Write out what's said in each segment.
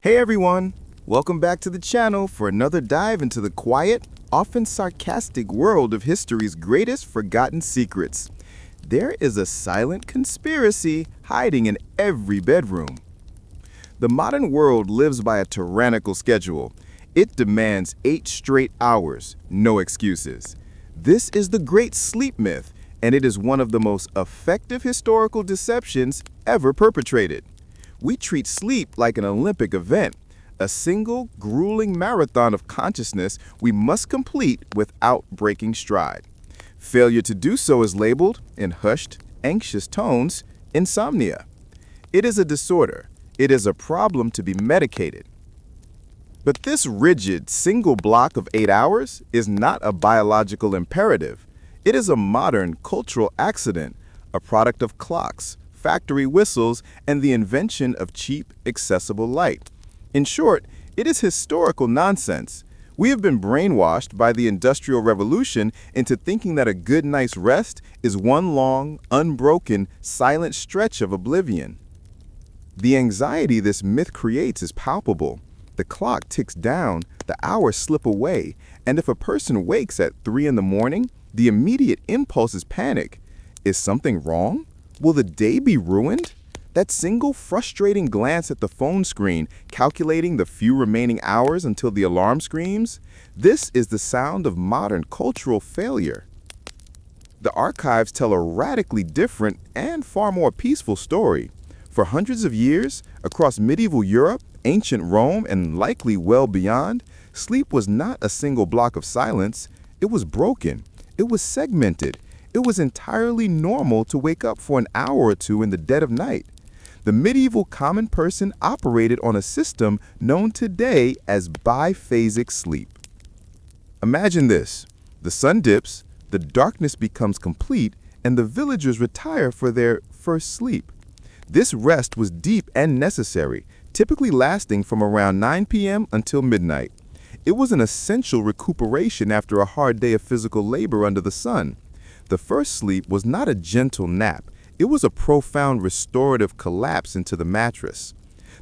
Hey everyone! Welcome back to the channel for another dive into the quiet, often sarcastic world of history's greatest forgotten secrets. There is a silent conspiracy hiding in every bedroom. The modern world lives by a tyrannical schedule. It demands 8 straight hours, no excuses. This is the great sleep myth, and it is one of the most effective historical deceptions ever perpetrated. We treat sleep like an Olympic event, a single, grueling marathon of consciousness we must complete without breaking stride. Failure to do so is labeled, in hushed, anxious tones, insomnia. It is a disorder. It is a problem to be medicated. But this rigid, single block of 8 hours is not a biological imperative. It is a modern cultural accident, a product of clocks, factory whistles, and the invention of cheap, accessible light. In short, it is historical nonsense. We have been brainwashed by the Industrial Revolution into thinking that a good night's rest is one long, unbroken, silent stretch of oblivion. The anxiety this myth creates is palpable. The clock ticks down, the hours slip away, and if a person wakes at 3 in the morning, the immediate impulse is panic. Is something wrong? Will the day be ruined? That single frustrating glance at the phone screen, calculating the few remaining hours until the alarm screams, this is the sound of modern cultural failure. The archives tell a radically different and far more peaceful story. For hundreds of years, across medieval Europe, ancient Rome, and likely well beyond, sleep was not a single block of silence. It was broken. It was segmented. It was entirely normal to wake up for an hour or two in the dead of night. The medieval common person operated on a system known today as biphasic sleep. Imagine this. The sun dips, the darkness becomes complete, and the villagers retire for their first sleep. This rest was deep and necessary, typically lasting from around 9 p.m. until midnight. It was an essential recuperation after a hard day of physical labor under the sun. The first sleep was not a gentle nap. It was a profound restorative collapse into the mattress.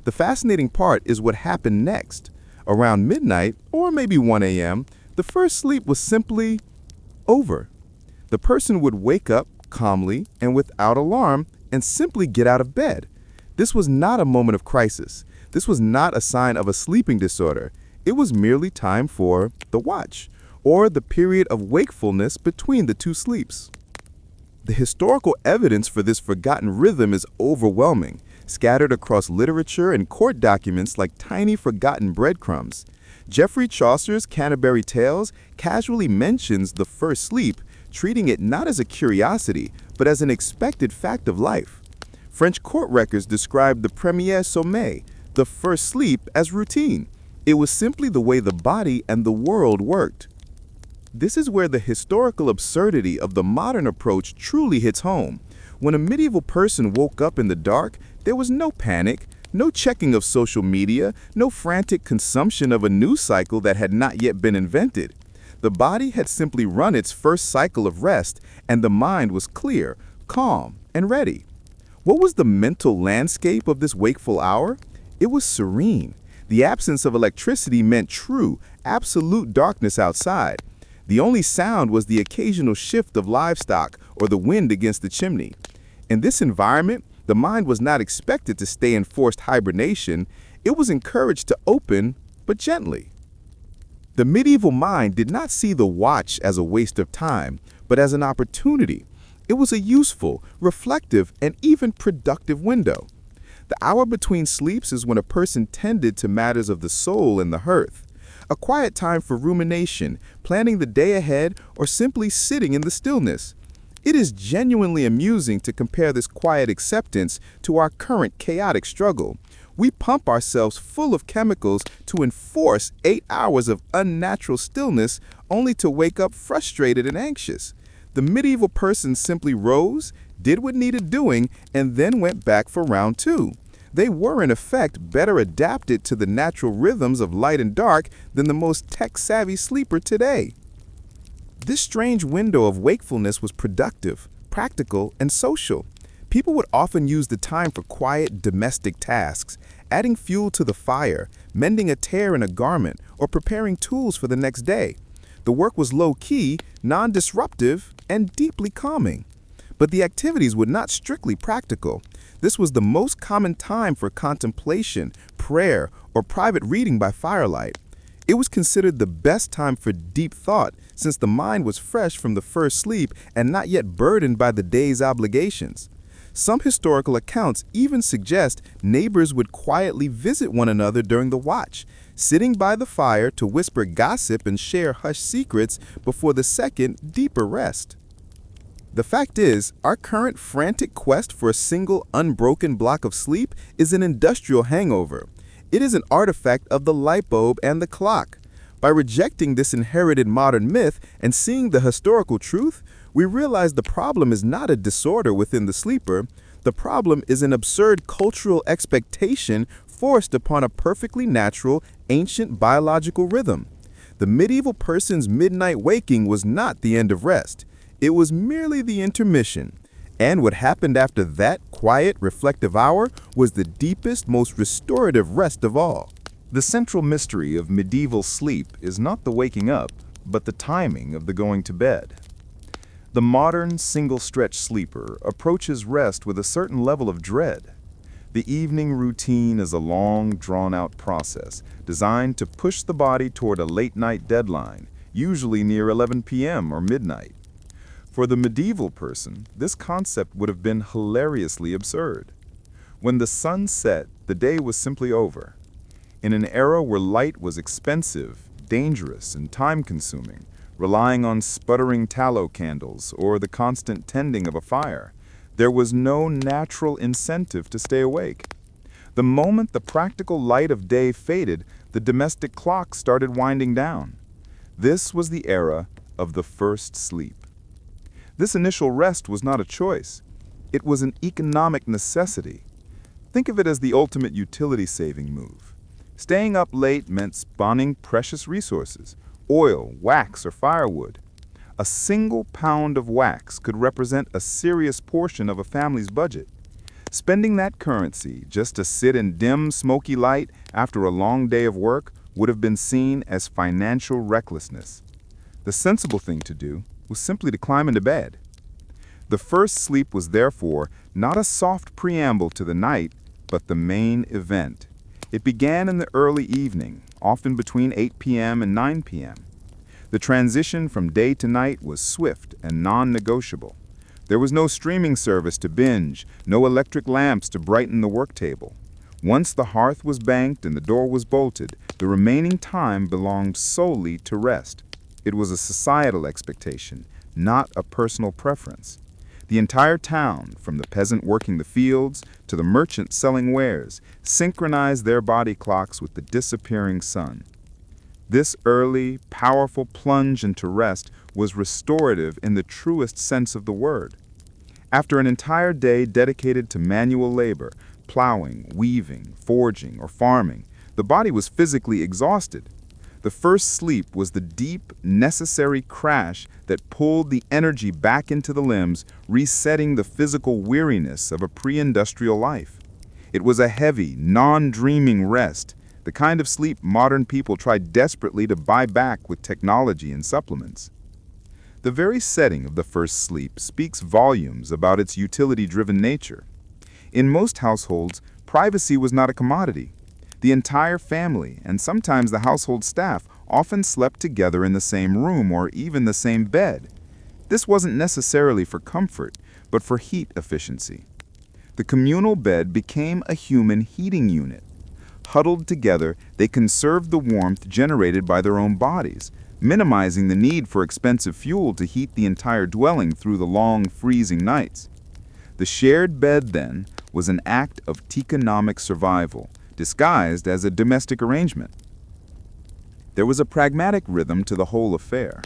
The fascinating part is what happened next. Around midnight, or maybe 1 a.m., the first sleep was simply over. The person would wake up calmly and without alarm and simply get out of bed. This was not a moment of crisis. This was not a sign of a sleeping disorder. It was merely time for the watch, or the period of wakefulness between the two sleeps. The historical evidence for this forgotten rhythm is overwhelming, scattered across literature and court documents like tiny forgotten breadcrumbs. Geoffrey Chaucer's Canterbury Tales casually mentions the first sleep, treating it not as a curiosity, but as an expected fact of life. French court records describe the premier sommeil, the first sleep, as routine. It was simply the way the body and the world worked. This is where the historical absurdity of the modern approach truly hits home. When a medieval person woke up in the dark, there was no panic, no checking of social media, no frantic consumption of a news cycle that had not yet been invented. The body had simply run its first cycle of rest, and the mind was clear, calm, and ready. What was the mental landscape of this wakeful hour? It was serene. The absence of electricity meant true, absolute darkness outside. The only sound was the occasional shift of livestock or the wind against the chimney. In this environment, the mind was not expected to stay in forced hibernation. It was encouraged to open, but gently. The medieval mind did not see the watch as a waste of time, but as an opportunity. It was a useful, reflective, and even productive window. The hour between sleeps is when a person tended to matters of the soul and the hearth. A quiet time for rumination, planning the day ahead, or simply sitting in the stillness. It is genuinely amusing to compare this quiet acceptance to our current chaotic struggle. We pump ourselves full of chemicals to enforce 8 hours of unnatural stillness only to wake up frustrated and anxious. The medieval person simply rose, did what needed doing, and then went back for round 2. They were, in effect, better adapted to the natural rhythms of light and dark than the most tech-savvy sleeper today. This strange window of wakefulness was productive, practical, and social. People would often use the time for quiet domestic tasks, adding fuel to the fire, mending a tear in a garment, or preparing tools for the next day. The work was low-key, non-disruptive, and deeply calming. But the activities were not strictly practical. This was the most common time for contemplation, prayer, or private reading by firelight. It was considered the best time for deep thought since the mind was fresh from the first sleep and not yet burdened by the day's obligations. Some historical accounts even suggest neighbors would quietly visit one another during the watch, sitting by the fire to whisper gossip and share hushed secrets before the second, deeper rest. The fact is, our current frantic quest for a single, unbroken block of sleep is an industrial hangover. It is an artifact of the light bulb and the clock. By rejecting this inherited modern myth and seeing the historical truth, we realize the problem is not a disorder within the sleeper. The problem is an absurd cultural expectation forced upon a perfectly natural, ancient biological rhythm. The medieval person's midnight waking was not the end of rest. It was merely the intermission. And what happened after that quiet, reflective hour was the deepest, most restorative rest of all. The central mystery of medieval sleep is not the waking up, but the timing of the going to bed. The modern, single-stretch sleeper approaches rest with a certain level of dread. The evening routine is a long, drawn-out process designed to push the body toward a late-night deadline, usually near 11 p.m. or midnight. For the medieval person, this concept would have been hilariously absurd. When the sun set, the day was simply over. In an era where light was expensive, dangerous, and time-consuming, relying on sputtering tallow candles or the constant tending of a fire, there was no natural incentive to stay awake. The moment the practical light of day faded, the domestic clock started winding down. This was the era of the first sleep. This initial rest was not a choice. It was an economic necessity. Think of it as the ultimate utility-saving move. Staying up late meant spawning precious resources, oil, wax, or firewood. A single pound of wax could represent a serious portion of a family's budget. Spending that currency just to sit in dim, smoky light after a long day of work would have been seen as financial recklessness. The sensible thing to do was simply to climb into bed. The first sleep was therefore not a soft preamble to the night, but the main event. It began in the early evening, often between 8 p.m. and 9 p.m. The transition from day to night was swift and non-negotiable. There was no streaming service to binge, no electric lamps to brighten the work table. Once the hearth was banked and the door was bolted, the remaining time belonged solely to rest. It was a societal expectation, not a personal preference. The entire town, from the peasant working the fields to the merchant selling wares, synchronized their body clocks with the disappearing sun. This early, powerful plunge into rest was restorative in the truest sense of the word. After an entire day dedicated to manual labor, plowing, weaving, forging, or farming, the body was physically exhausted. The first sleep was the deep, necessary crash that pulled the energy back into the limbs, resetting the physical weariness of a pre-industrial life. It was a heavy, non-dreaming rest, the kind of sleep modern people try desperately to buy back with technology and supplements. The very setting of the first sleep speaks volumes about its utility-driven nature. In most households, privacy was not a commodity. The entire family, and sometimes the household staff, often slept together in the same room or even the same bed. This wasn't necessarily for comfort, but for heat efficiency. The communal bed became a human heating unit. Huddled together, they conserved the warmth generated by their own bodies, minimizing the need for expensive fuel to heat the entire dwelling through the long, freezing nights. The shared bed, then, was an act of techonomic survival, disguised as a domestic arrangement. There was a pragmatic rhythm to the whole affair.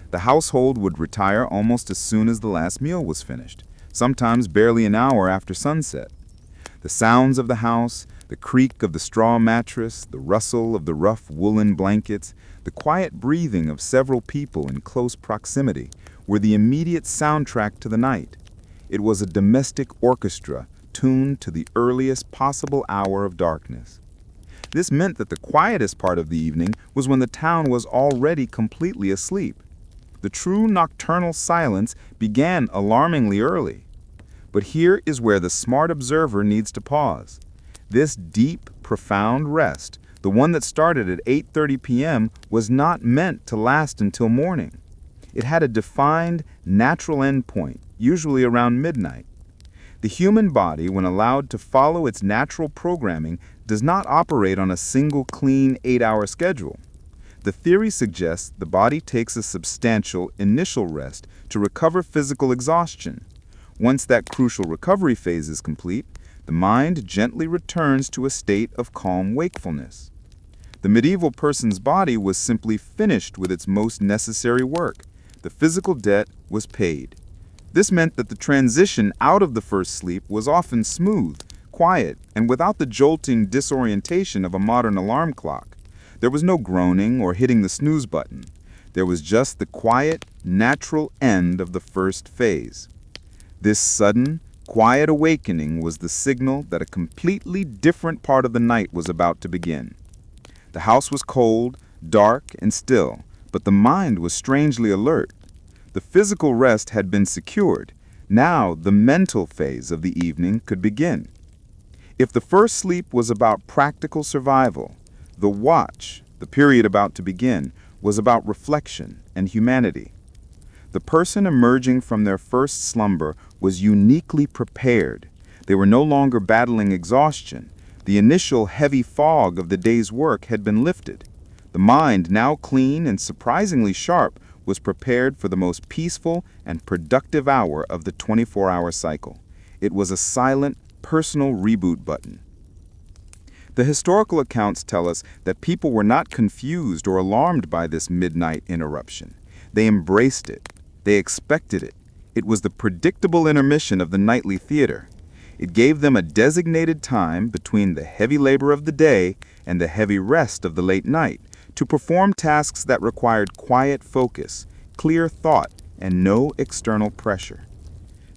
The household would retire almost as soon as the last meal was finished, sometimes barely an hour after sunset. The sounds of the house, the creak of the straw mattress, the rustle of the rough woolen blankets, the quiet breathing of several people in close proximity were the immediate soundtrack to the night. It was a domestic orchestra tuned to the earliest possible hour of darkness. This meant that the quietest part of the evening was when the town was already completely asleep. The true nocturnal silence began alarmingly early. But here is where the smart observer needs to pause. This deep, profound rest, the one that started at 8:30 p.m., was not meant to last until morning. It had a defined, natural endpoint, usually around midnight. The human body, when allowed to follow its natural programming, does not operate on a single clean 8-hour schedule. The theory suggests the body takes a substantial initial rest to recover physical exhaustion. Once that crucial recovery phase is complete, the mind gently returns to a state of calm wakefulness. The medieval person's body was simply finished with its most necessary work. The physical debt was paid. This meant that the transition out of the first sleep was often smooth, quiet, and without the jolting disorientation of a modern alarm clock. There was no groaning or hitting the snooze button. There was just the quiet, natural end of the first phase. This sudden, quiet awakening was the signal that a completely different part of the night was about to begin. The house was cold, dark, and still, but the mind was strangely alert. The physical rest had been secured. Now the mental phase of the evening could begin. If the first sleep was about practical survival, the watch, the period about to begin, was about reflection and humanity. The person emerging from their first slumber was uniquely prepared. They were no longer battling exhaustion. The initial heavy fog of the day's work had been lifted. The mind, now clean and surprisingly sharp, was prepared for the most peaceful and productive hour of the 24-hour cycle. It was a silent, personal reboot button. The historical accounts tell us that people were not confused or alarmed by this midnight interruption. They embraced it. They expected it. It was the predictable intermission of the nightly theater. It gave them a designated time between the heavy labor of the day and the heavy rest of the late night to perform tasks that required quiet focus, clear thought, and no external pressure.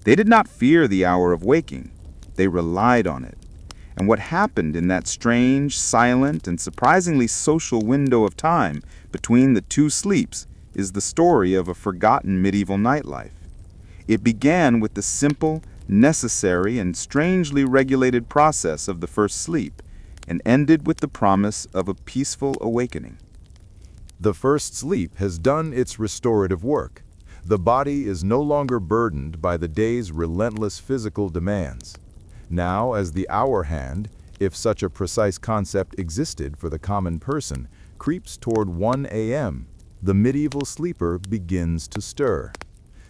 They did not fear the hour of waking. They relied on it. And what happened in that strange, silent, and surprisingly social window of time between the two sleeps is the story of a forgotten medieval nightlife. It began with the simple, necessary, and strangely regulated process of the first sleep, and ended with the promise of a peaceful awakening. The first sleep has done its restorative work. The body is no longer burdened by the day's relentless physical demands. Now, as the hour hand, if such a precise concept existed for the common person, creeps toward 1 a.m., the medieval sleeper begins to stir.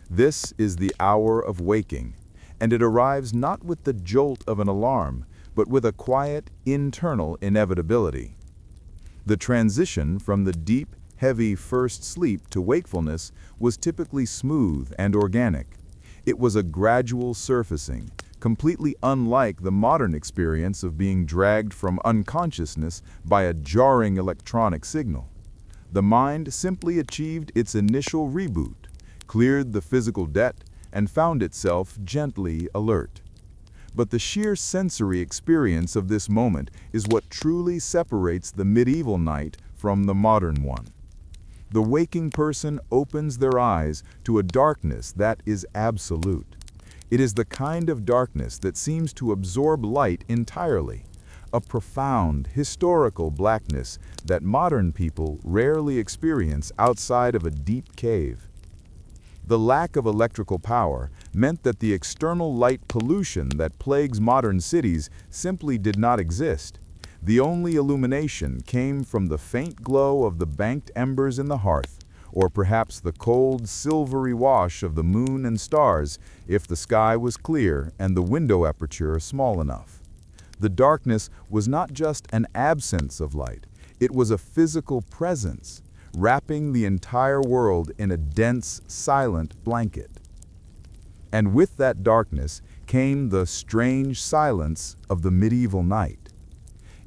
This is the hour of waking, and it arrives not with the jolt of an alarm, but with a quiet, internal inevitability. The transition from the deep, heavy first sleep to wakefulness was typically smooth and organic. It was a gradual surfacing, completely unlike the modern experience of being dragged from unconsciousness by a jarring electronic signal. The mind simply achieved its initial reboot, cleared the physical debt, and found itself gently alert. But the sheer sensory experience of this moment is what truly separates the medieval night from the modern one. The waking person opens their eyes to a darkness that is absolute. It is the kind of darkness that seems to absorb light entirely, a profound, historical blackness that modern people rarely experience outside of a deep cave. The lack of electrical power meant that the external light pollution that plagues modern cities simply did not exist. The only illumination came from the faint glow of the banked embers in the hearth, or perhaps the cold, silvery wash of the moon and stars if the sky was clear and the window aperture small enough. The darkness was not just an absence of light, it was a physical presence, wrapping the entire world in a dense, silent blanket. And with that darkness came the strange silence of the medieval night.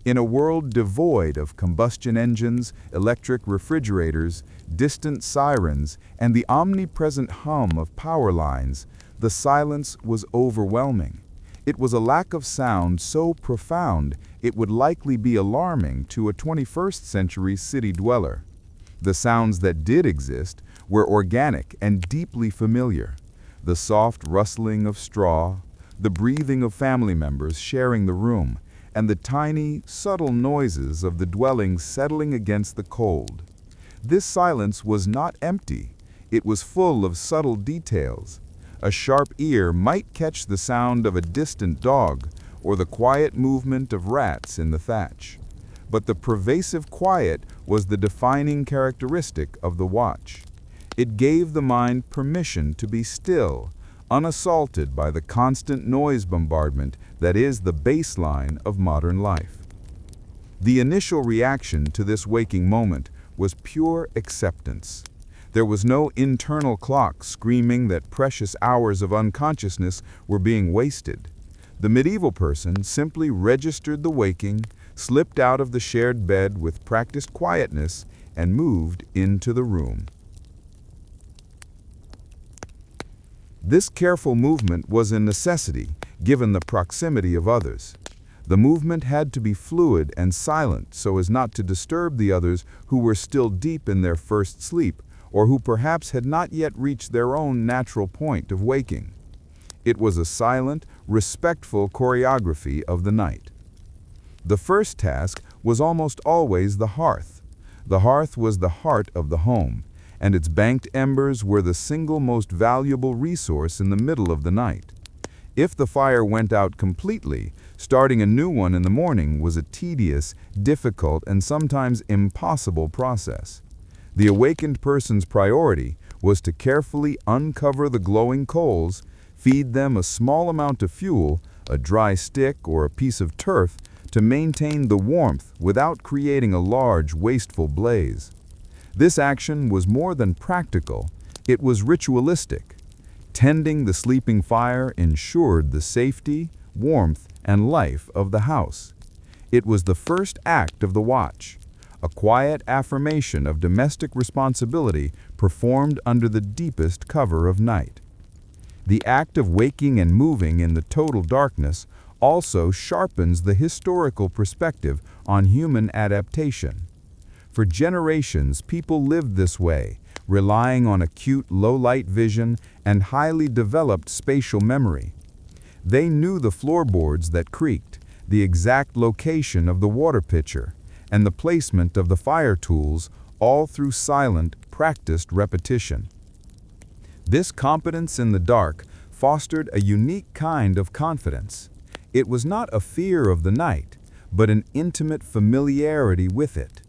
In a world devoid of combustion engines, electric refrigerators, distant sirens, and the omnipresent hum of power lines, the silence was overwhelming. It was a lack of sound so profound it would likely be alarming to a 21st century city dweller. The sounds that did exist were organic and deeply familiar. The soft rustling of straw, the breathing of family members sharing the room, and the tiny, subtle noises of the dwelling settling against the cold. This silence was not empty. It was full of subtle details. A sharp ear might catch the sound of a distant dog or the quiet movement of rats in the thatch. But the pervasive quiet was the defining characteristic of the watch. It gave the mind permission to be still, unassaulted by the constant noise bombardment that is the baseline of modern life. The initial reaction to this waking moment was pure acceptance. There was no internal clock screaming that precious hours of unconsciousness were being wasted. The medieval person simply registered the waking, slipped out of the shared bed with practiced quietness, and moved into the room. This careful movement was a necessity, given the proximity of others. The movement had to be fluid and silent so as not to disturb the others who were still deep in their first sleep, or who perhaps had not yet reached their own natural point of waking. It was a silent, respectful choreography of the night. The first task was almost always the hearth. The hearth was the heart of the home, and its banked embers were the single most valuable resource in the middle of the night. If the fire went out completely, starting a new one in the morning was a tedious, difficult, and sometimes impossible process. The awakened person's priority was to carefully uncover the glowing coals, feed them a small amount of fuel, a dry stick or a piece of turf, to maintain the warmth without creating a large, wasteful blaze. This action was more than practical, it was ritualistic. Tending the sleeping fire ensured the safety, warmth, and life of the house. It was the first act of the watch, a quiet affirmation of domestic responsibility performed under the deepest cover of night. The act of waking and moving in the total darkness also sharpens the historical perspective on human adaptation. For generations, people lived this way, relying on acute low-light vision and highly developed spatial memory. They knew the floorboards that creaked, the exact location of the water pitcher, and the placement of the fire tools, all through silent, practiced repetition. This competence in the dark fostered a unique kind of confidence. It was not a fear of the night, but an intimate familiarity with it.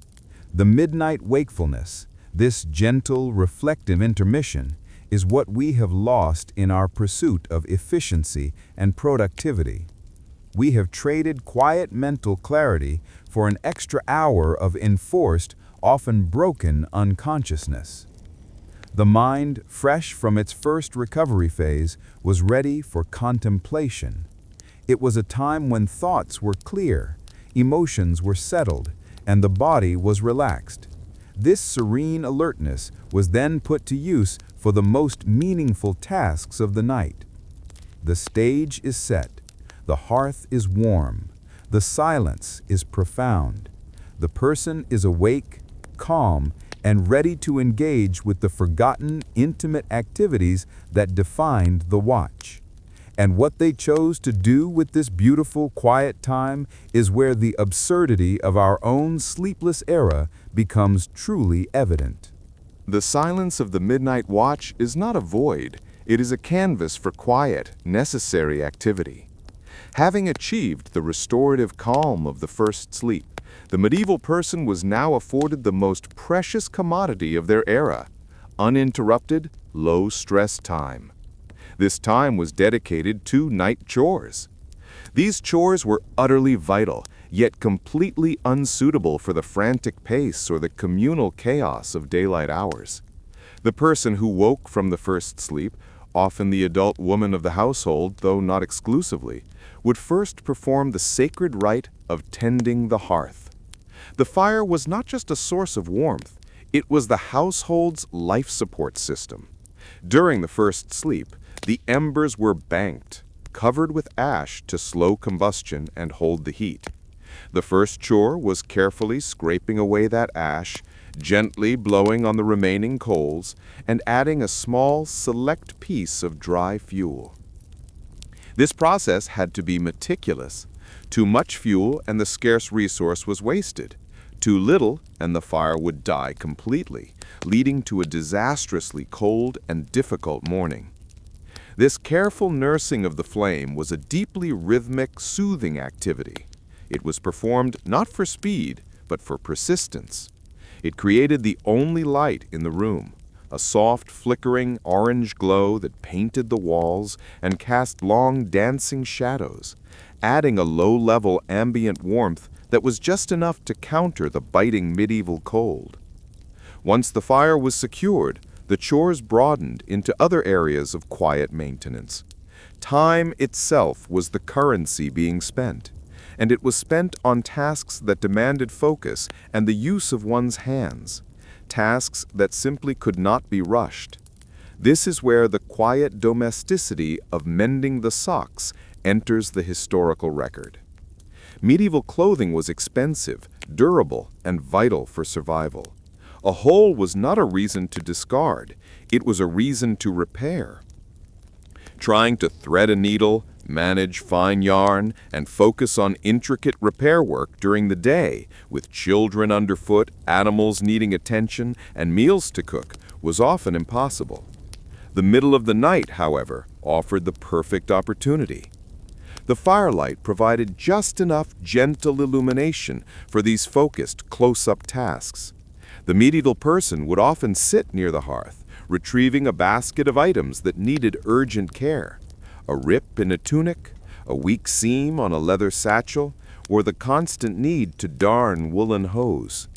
The midnight wakefulness, this gentle, reflective intermission, is what we have lost in our pursuit of efficiency and productivity. We have traded quiet mental clarity for an extra hour of enforced, often broken unconsciousness. The mind, fresh from its first recovery phase, was ready for contemplation. It was a time when thoughts were clear, emotions were settled, and the body was relaxed. This serene alertness was then put to use for the most meaningful tasks of the night. The stage is set, the hearth is warm, the silence is profound. The person is awake, calm, and ready to engage with the forgotten, intimate activities that defined the watch. And what they chose to do with this beautiful, quiet time is where the absurdity of our own sleepless era becomes truly evident. The silence of the midnight watch is not a void, it is a canvas for quiet, necessary activity. Having achieved the restorative calm of the first sleep, the medieval person was now afforded the most precious commodity of their era, uninterrupted, low-stress time. This time was dedicated to night chores. These chores were utterly vital, yet completely unsuitable for the frantic pace or the communal chaos of daylight hours. The person who woke from the first sleep, often the adult woman of the household, though not exclusively, would first perform the sacred rite of tending the hearth. The fire was not just a source of warmth, it was the household's life support system. During the first sleep, the embers were banked, covered with ash to slow combustion and hold the heat. The first chore was carefully scraping away that ash, gently blowing on the remaining coals, and adding a small, select piece of dry fuel. This process had to be meticulous. Too much fuel and the scarce resource was wasted. Too little and the fire would die completely, leading to a disastrously cold and difficult morning. This careful nursing of the flame was a deeply rhythmic, soothing activity. It was performed not for speed, but for persistence. It created the only light in the room, a soft, flickering orange glow that painted the walls and cast long, dancing shadows, adding a low-level ambient warmth that was just enough to counter the biting medieval cold. Once the fire was secured, the chores broadened into other areas of quiet maintenance. Time itself was the currency being spent, and it was spent on tasks that demanded focus and the use of one's hands, tasks that simply could not be rushed. This is where the quiet domesticity of mending the socks enters the historical record. Medieval clothing was expensive, durable, and vital for survival. A hole was not a reason to discard, it was a reason to repair. Trying to thread a needle, manage fine yarn, and focus on intricate repair work during the day, with children underfoot, animals needing attention, and meals to cook, was often impossible. The middle of the night, however, offered the perfect opportunity. The firelight provided just enough gentle illumination for these focused, close-up tasks. The medieval person would often sit near the hearth, retrieving a basket of items that needed urgent care. A rip in a tunic, a weak seam on a leather satchel, or the constant need to darn woolen hose.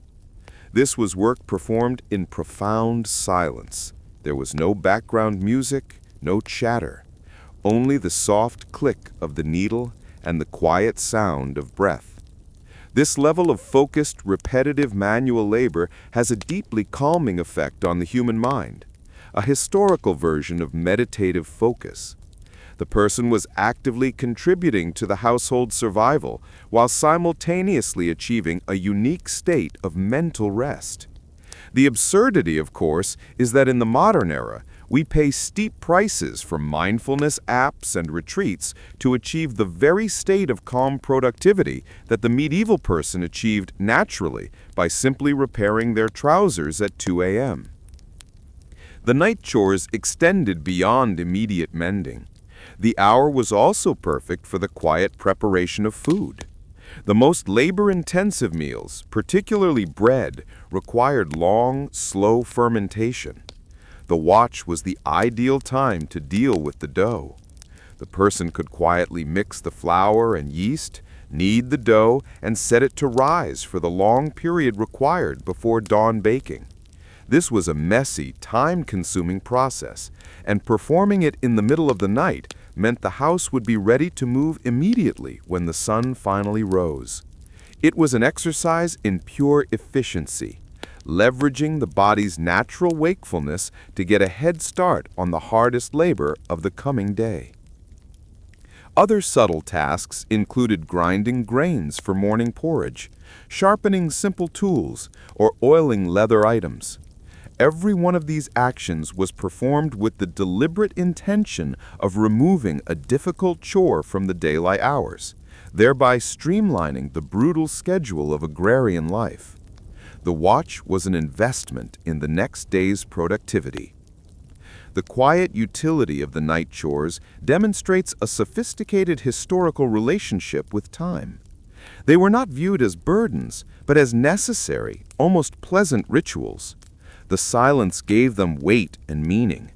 This was work performed in profound silence. There was no background music, no chatter, only the soft click of the needle and the quiet sound of breath. This level of focused, repetitive manual labor has a deeply calming effect on the human mind, a historical version of meditative focus. The person was actively contributing to the household's survival while simultaneously achieving a unique state of mental rest. The absurdity, of course, is that in the modern era, we pay steep prices for mindfulness apps and retreats to achieve the very state of calm productivity that the medieval person achieved naturally by simply repairing their trousers at 2 a.m. The night chores extended beyond immediate mending. The hour was also perfect for the quiet preparation of food. The most labor-intensive meals, particularly bread, required long, slow fermentation. The watch was the ideal time to deal with the dough. The person could quietly mix the flour and yeast, knead the dough, and set it to rise for the long period required before dawn baking. This was a messy, time-consuming process, and performing it in the middle of the night meant the house would be ready to move immediately when the sun finally rose. It was an exercise in pure efficiency, leveraging the body's natural wakefulness to get a head start on the hardest labor of the coming day. Other subtle tasks included grinding grains for morning porridge, sharpening simple tools, or oiling leather items. Every one of these actions was performed with the deliberate intention of removing a difficult chore from the daylight hours, thereby streamlining the brutal schedule of agrarian life. The watch was an investment in the next day's productivity. The quiet utility of the night chores demonstrates a sophisticated historical relationship with time. They were not viewed as burdens, but as necessary, almost pleasant rituals. The silence gave them weight and meaning.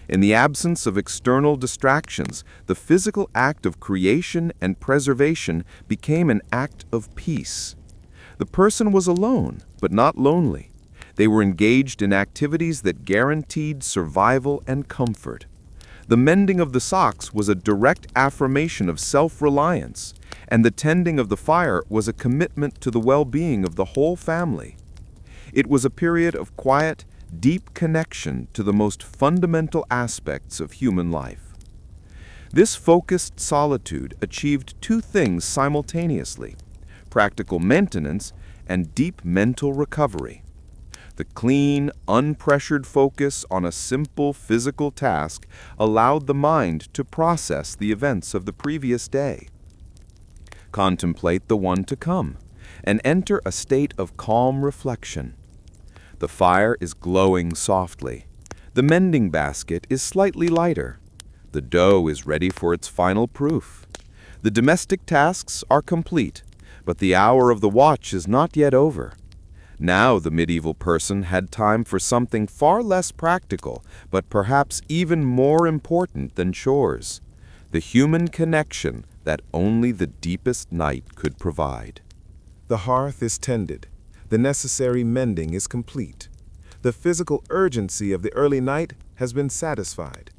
In the absence of external distractions, the physical act of creation and preservation became an act of peace. The person was alone, but not lonely. They were engaged in activities that guaranteed survival and comfort. The mending of the socks was a direct affirmation of self-reliance, and the tending of the fire was a commitment to the well-being of the whole family. It was a period of quiet, deep connection to the most fundamental aspects of human life. This focused solitude achieved two things simultaneously: practical maintenance and deep mental recovery. The clean, unpressured focus on a simple physical task allowed the mind to process the events of the previous day, contemplate the one to come, and enter a state of calm reflection. The fire is glowing softly. The mending basket is slightly lighter. The dough is ready for its final proof. The domestic tasks are complete, but the hour of the watch is not yet over. Now the medieval person had time for something far less practical, but perhaps even more important than chores: the human connection that only the deepest night could provide. The hearth is tended. The necessary mending is complete. The physical urgency of the early night has been satisfied.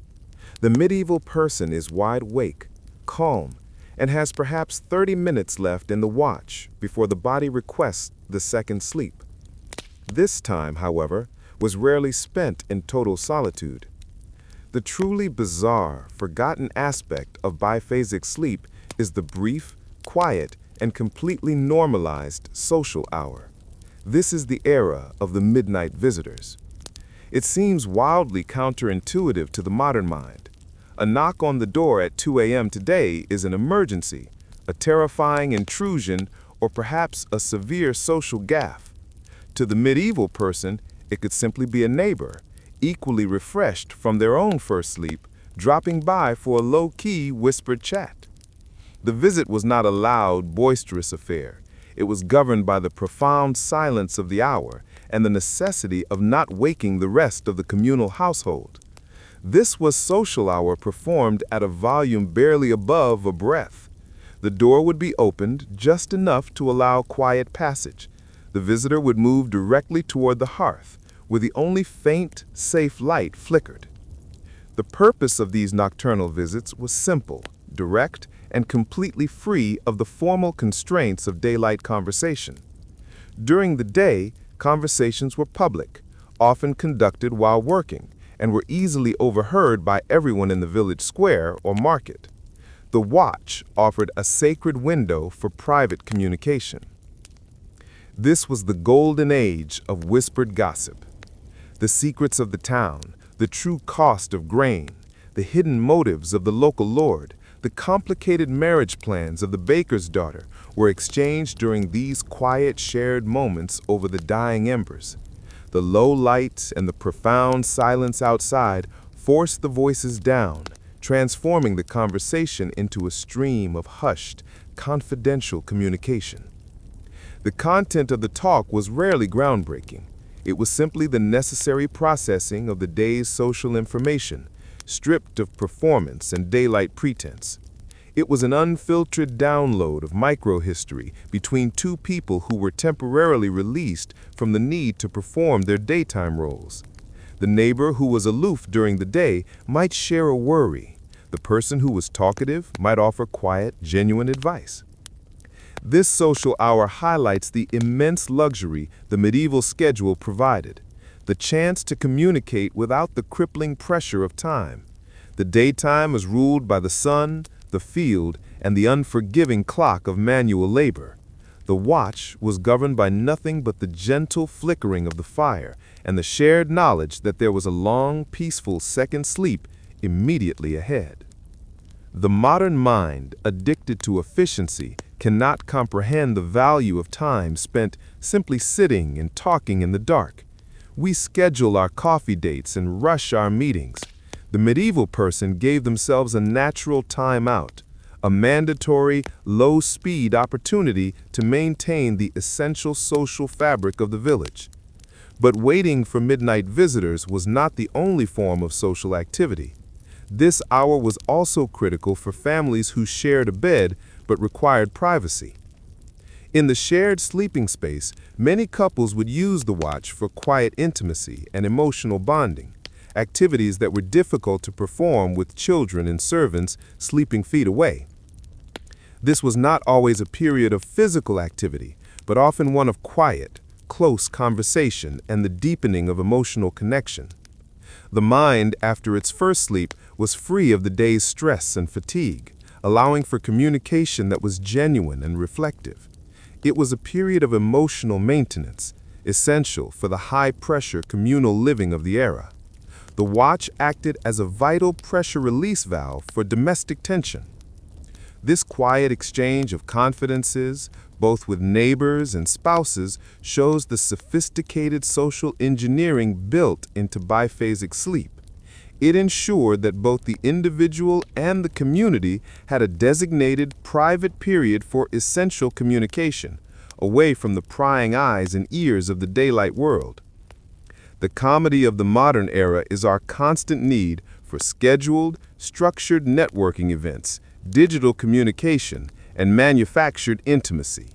The medieval person is wide awake, calm, and has perhaps 30 minutes left in the watch before the body requests the second sleep. This time, however, was rarely spent in total solitude. The truly bizarre, forgotten aspect of biphasic sleep is the brief, quiet, and completely normalized social hour. This is the era of the midnight visitors. It seems wildly counterintuitive to the modern mind. A knock on the door at 2 a.m. today is an emergency, a terrifying intrusion, or perhaps a severe social gaffe. To the medieval person, it could simply be a neighbor, equally refreshed from their own first sleep, dropping by for a low-key whispered chat. The visit was not a loud, boisterous affair. It was governed by the profound silence of the hour and the necessity of not waking the rest of the communal household. This was social hour performed at a volume barely above a breath. The door would be opened just enough to allow quiet passage. The visitor would move directly toward the hearth, where the only faint, safe light flickered. The purpose of these nocturnal visits was simple, direct, and completely free of the formal constraints of daylight conversation. During the day, conversations were public, often conducted while working, and were easily overheard by everyone in the village square or market. The watch offered a sacred window for private communication. This was the golden age of whispered gossip. The secrets of the town, the true cost of grain, the hidden motives of the local lord, the complicated marriage plans of the baker's daughter were exchanged during these quiet shared moments over the dying embers. The low light and the profound silence outside forced the voices down, transforming the conversation into a stream of hushed, confidential communication. The content of the talk was rarely groundbreaking. It was simply the necessary processing of the day's social information, stripped of performance and daylight pretense. It was an unfiltered download of microhistory between two people who were temporarily released from the need to perform their daytime roles. The neighbor who was aloof during the day might share a worry. The person who was talkative might offer quiet, genuine advice. This social hour highlights the immense luxury the medieval schedule provided, the chance to communicate without the crippling pressure of time. The daytime was ruled by the sun, the field, and the unforgiving clock of manual labor. The watch was governed by nothing but the gentle flickering of the fire and the shared knowledge that there was a long, peaceful second sleep immediately ahead. The modern mind, addicted to efficiency, cannot comprehend the value of time spent simply sitting and talking in the dark. We schedule our coffee dates and rush our meetings. The medieval person gave themselves a natural time out, a mandatory, low-speed opportunity to maintain the essential social fabric of the village. But waiting for midnight visitors was not the only form of social activity. This hour was also critical for families who shared a bed but required privacy. In the shared sleeping space, many couples would use the watch for quiet intimacy and emotional bonding, activities that were difficult to perform with children and servants sleeping feet away. This was not always a period of physical activity, but often one of quiet, close conversation and the deepening of emotional connection. The mind, after its first sleep, was free of the day's stress and fatigue, allowing for communication that was genuine and reflective. It was a period of emotional maintenance, essential for the high-pressure communal living of the era. The watch acted as a vital pressure release valve for domestic tension. This quiet exchange of confidences, both with neighbors and spouses, shows the sophisticated social engineering built into biphasic sleep. It ensured that both the individual and the community had a designated private period for essential communication, away from the prying eyes and ears of the daylight world. The comedy of the modern era is our constant need for scheduled, structured networking events, digital communication, and manufactured intimacy.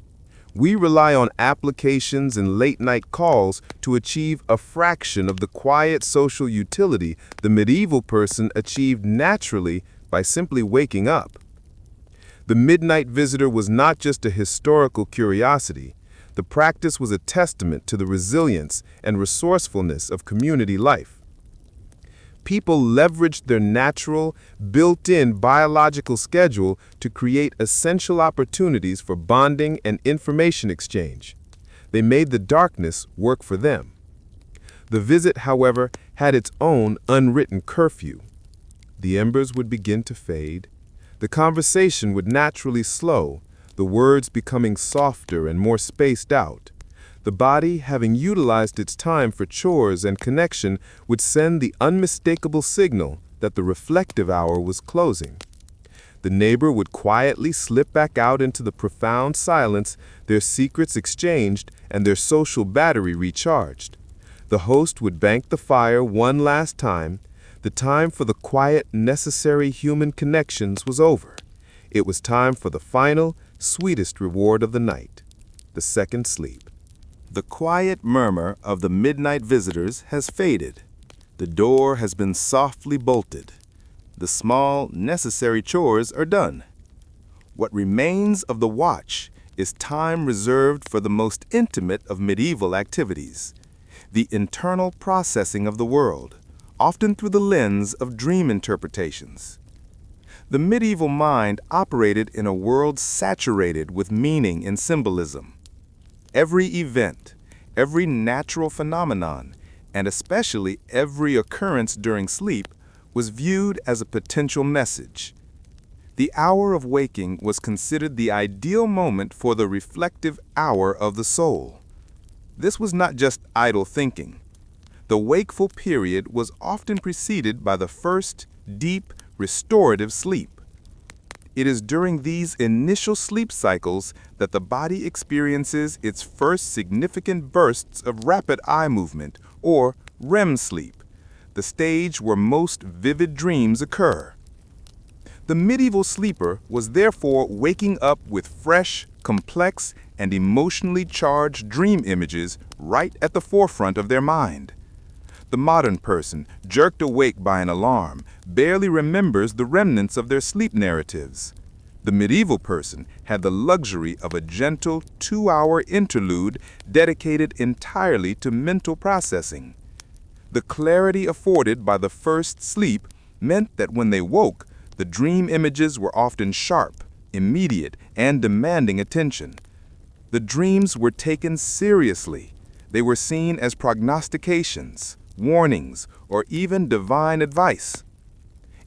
We rely on applications and late-night calls to achieve a fraction of the quiet social utility the medieval person achieved naturally by simply waking up. The midnight visitor was not just a historical curiosity. The practice was a testament to the resilience and resourcefulness of community life. People leveraged their natural, built-in biological schedule to create essential opportunities for bonding and information exchange. They made the darkness work for them. The visit, however, had its own unwritten curfew. The embers would begin to fade. The conversation would naturally slow, the words becoming softer and more spaced out. The body, having utilized its time for chores and connection, would send the unmistakable signal that the reflective hour was closing. The neighbor would quietly slip back out into the profound silence, their secrets exchanged and their social battery recharged. The host would bank the fire one last time. The time for the quiet, necessary human connections was over. It was time for the final, sweetest reward of the night, the second sleep. The quiet murmur of the midnight visitors has faded. The door has been softly bolted. The small, necessary chores are done. What remains of the watch is time reserved for the most intimate of medieval activities, the internal processing of the world, often through the lens of dream interpretations. The medieval mind operated in a world saturated with meaning and symbolism. Every event, every natural phenomenon, and especially every occurrence during sleep was viewed as a potential message. The hour of waking was considered the ideal moment for the reflective hour of the soul. This was not just idle thinking. The wakeful period was often preceded by the first, deep, restorative sleep. It is during these initial sleep cycles that the body experiences its first significant bursts of rapid eye movement, or REM sleep, the stage where most vivid dreams occur. The medieval sleeper was therefore waking up with fresh, complex, and emotionally charged dream images right at the forefront of their mind. The modern person, jerked awake by an alarm, barely remembers the remnants of their sleep narratives. The medieval person had the luxury of a gentle 2-hour interlude dedicated entirely to mental processing. The clarity afforded by the first sleep meant that when they woke, the dream images were often sharp, immediate, and demanding attention. The dreams were taken seriously. They were seen as prognostications, warnings, or even divine advice.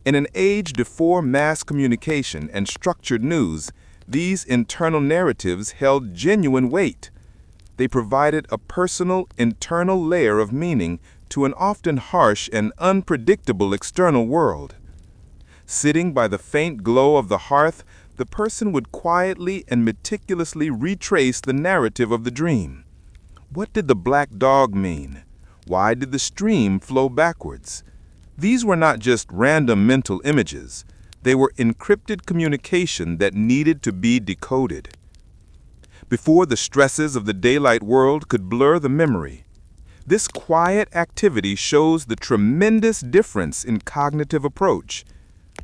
In an age before mass communication and structured news, these internal narratives held genuine weight. They provided a personal, internal layer of meaning to an often harsh and unpredictable external world. Sitting by the faint glow of the hearth, the person would quietly and meticulously retrace the narrative of the dream. What did the black dog mean? Why did the stream flow backwards? These were not just random mental images. They were encrypted communication that needed to be decoded. Before the stresses of the daylight world could blur the memory, this quiet activity shows the tremendous difference in cognitive approach.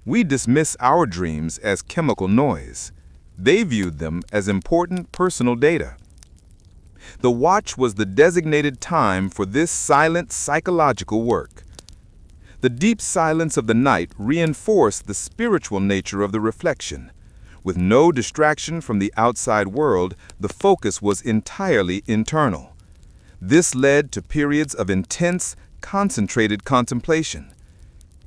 We dismiss our dreams as chemical noise. They viewed them as important personal data. The watch was the designated time for this silent psychological work. The deep silence of the night reinforced the spiritual nature of the reflection. With no distraction from the outside world, the focus was entirely internal. This led to periods of intense, concentrated contemplation.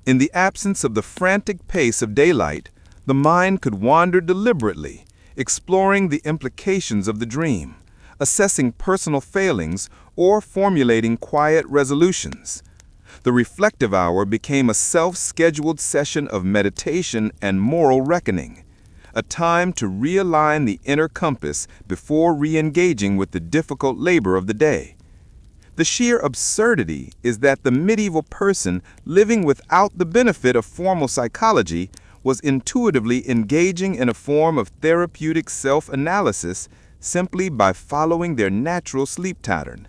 In the absence of the frantic pace of daylight, the mind could wander deliberately, exploring the implications of the dream, assessing personal failings, or formulating quiet resolutions. The reflective hour became a self-scheduled session of meditation and moral reckoning, a time to realign the inner compass before re-engaging with the difficult labor of the day. The sheer absurdity is that the medieval person living without the benefit of formal psychology was intuitively engaging in a form of therapeutic self-analysis simply by following their natural sleep pattern.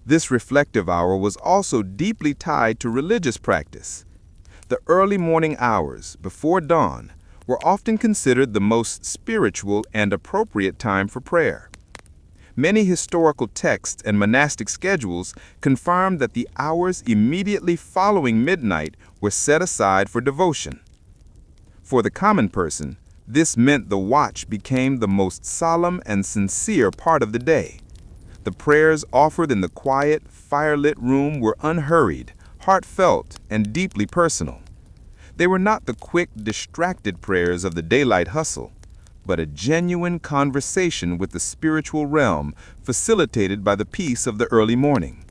This reflective hour was also deeply tied to religious practice. The early morning hours, before dawn, were often considered the most spiritual and appropriate time for prayer. Many historical texts and monastic schedules confirm that the hours immediately following midnight were set aside for devotion. For the common person, this meant the watch became the most solemn and sincere part of the day. The prayers offered in the quiet, firelit room were unhurried, heartfelt, and deeply personal. They were not the quick, distracted prayers of the daylight hustle, but a genuine conversation with the spiritual realm facilitated by the peace of the early morning.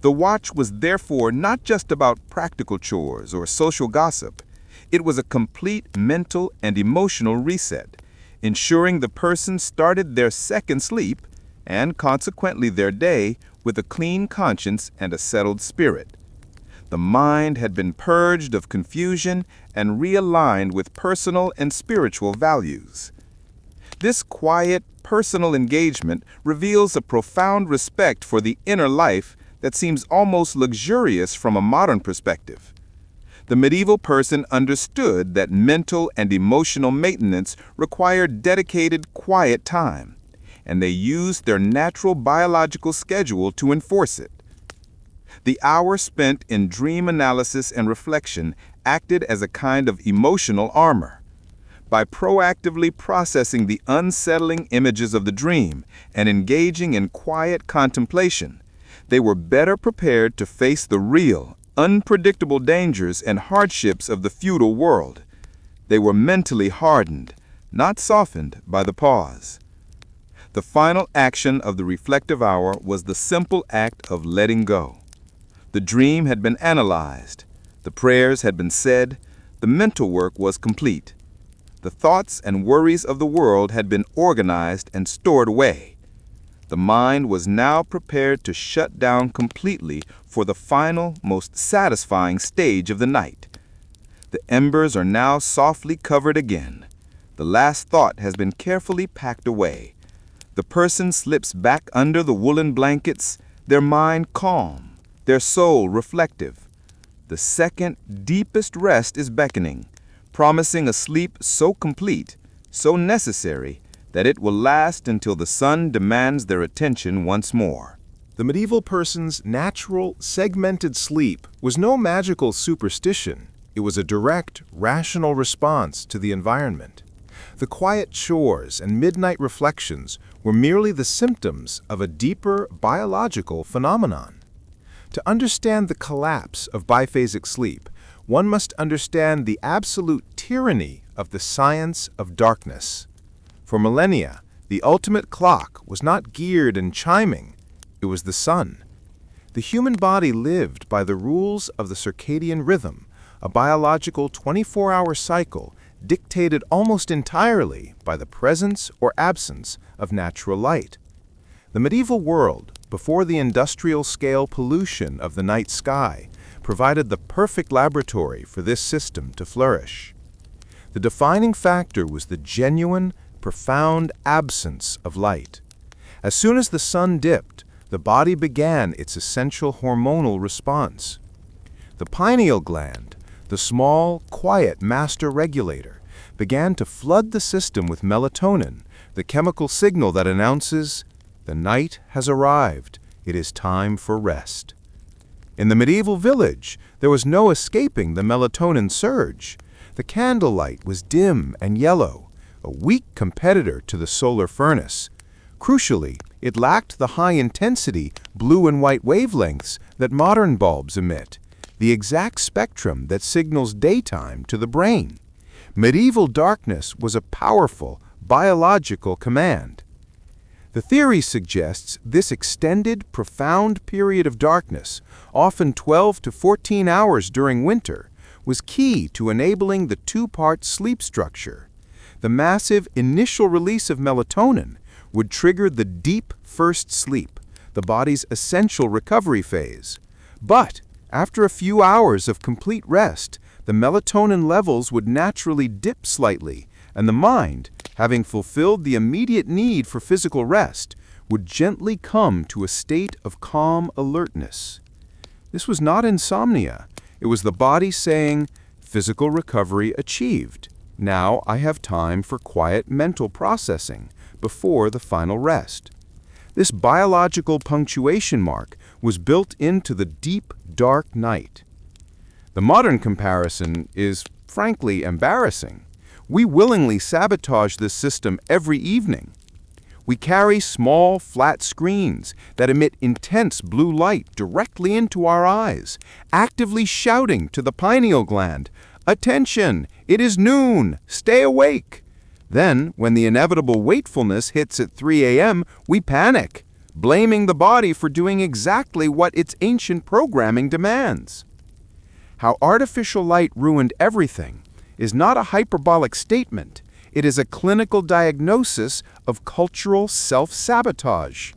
The watch was therefore not just about practical chores or social gossip. It was a complete mental and emotional reset, ensuring the person started their second sleep, and consequently their day, with a clean conscience and a settled spirit. The mind had been purged of confusion and realigned with personal and spiritual values. This quiet, personal engagement reveals a profound respect for the inner life that seems almost luxurious from a modern perspective. The medieval person understood that mental and emotional maintenance required dedicated, quiet time, and they used their natural biological schedule to enforce it. The hour spent in dream analysis and reflection acted as a kind of emotional armor. By proactively processing the unsettling images of the dream and engaging in quiet contemplation, they were better prepared to face the real, unpredictable dangers and hardships of the feudal world. They were mentally hardened, not softened by the pause. The final action of the reflective hour was the simple act of letting go. The dream had been analyzed, the prayers had been said, the mental work was complete. The thoughts and worries of the world had been organized and stored away. The mind was now prepared to shut down completely for the final, most satisfying stage of the night. The embers are now softly covered again. The last thought has been carefully packed away. The person slips back under the woolen blankets, their mind calm, their soul reflective. The second, deepest rest is beckoning, promising a sleep so complete, so necessary, that it will last until the sun demands their attention once more. The medieval person's natural, segmented sleep was no magical superstition. It was a direct, rational response to the environment. The quiet chores and midnight reflections were merely the symptoms of a deeper biological phenomenon. To understand the collapse of biphasic sleep, one must understand the absolute tyranny of the science of darkness. For millennia, the ultimate clock was not geared and chiming, it was the sun. The human body lived by the rules of the circadian rhythm, a biological 24-hour cycle dictated almost entirely by the presence or absence of natural light. The medieval world, before the industrial-scale pollution of the night sky, provided the perfect laboratory for this system to flourish. The defining factor was the genuine, profound absence of light. As soon as the sun dipped, the body began its essential hormonal response. The pineal gland, the small, quiet master regulator, began to flood the system with melatonin, the chemical signal that announces, "The night has arrived. It is time for rest." In the medieval village, there was no escaping the melatonin surge. The candlelight was dim and yellow, a weak competitor to the solar furnace. Crucially, it lacked the high-intensity blue and white wavelengths that modern bulbs emit, the exact spectrum that signals daytime to the brain. Medieval darkness was a powerful, biological command. The theory suggests this extended, profound period of darkness, often 12 to 14 hours during winter, was key to enabling the two-part sleep structure. The massive initial release of melatonin would trigger the deep first sleep, the body's essential recovery phase. But after a few hours of complete rest, the melatonin levels would naturally dip slightly, and the mind, having fulfilled the immediate need for physical rest, would gently come to a state of calm alertness. This was not insomnia. It was the body saying, "Physical recovery achieved. Now I have time for quiet mental processing before the final rest." This biological punctuation mark was built into the deep, dark night. The modern comparison is, frankly, embarrassing. We willingly sabotage this system every evening. We carry small, flat screens that emit intense blue light directly into our eyes, actively shouting to the pineal gland, "Attention! It is noon! Stay awake!" Then, when the inevitable wakefulness hits at 3 a.m., we panic, blaming the body for doing exactly what its ancient programming demands. How artificial light ruined everything is not a hyperbolic statement. It is a clinical diagnosis of cultural self-sabotage.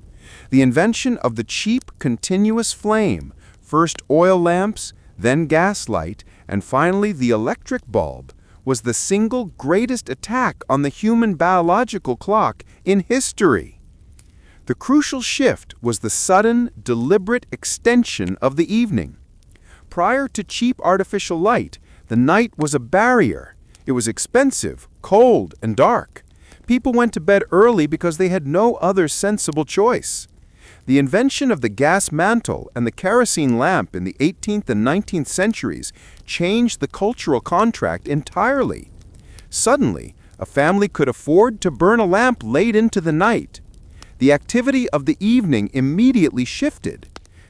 The invention of the cheap, continuous flame, first oil lamps, then gaslight, and finally the electric bulb, was the single greatest attack on the human biological clock in history. The crucial shift was the sudden, deliberate extension of the evening. Prior to cheap artificial light, the night was a barrier. It was expensive, cold, and dark. People went to bed early because they had no other sensible choice. The invention of the gas mantle and the kerosene lamp in the 18th and 19th centuries changed the cultural contract entirely. Suddenly, a family could afford to burn a lamp late into the night. The activity of the evening immediately shifted.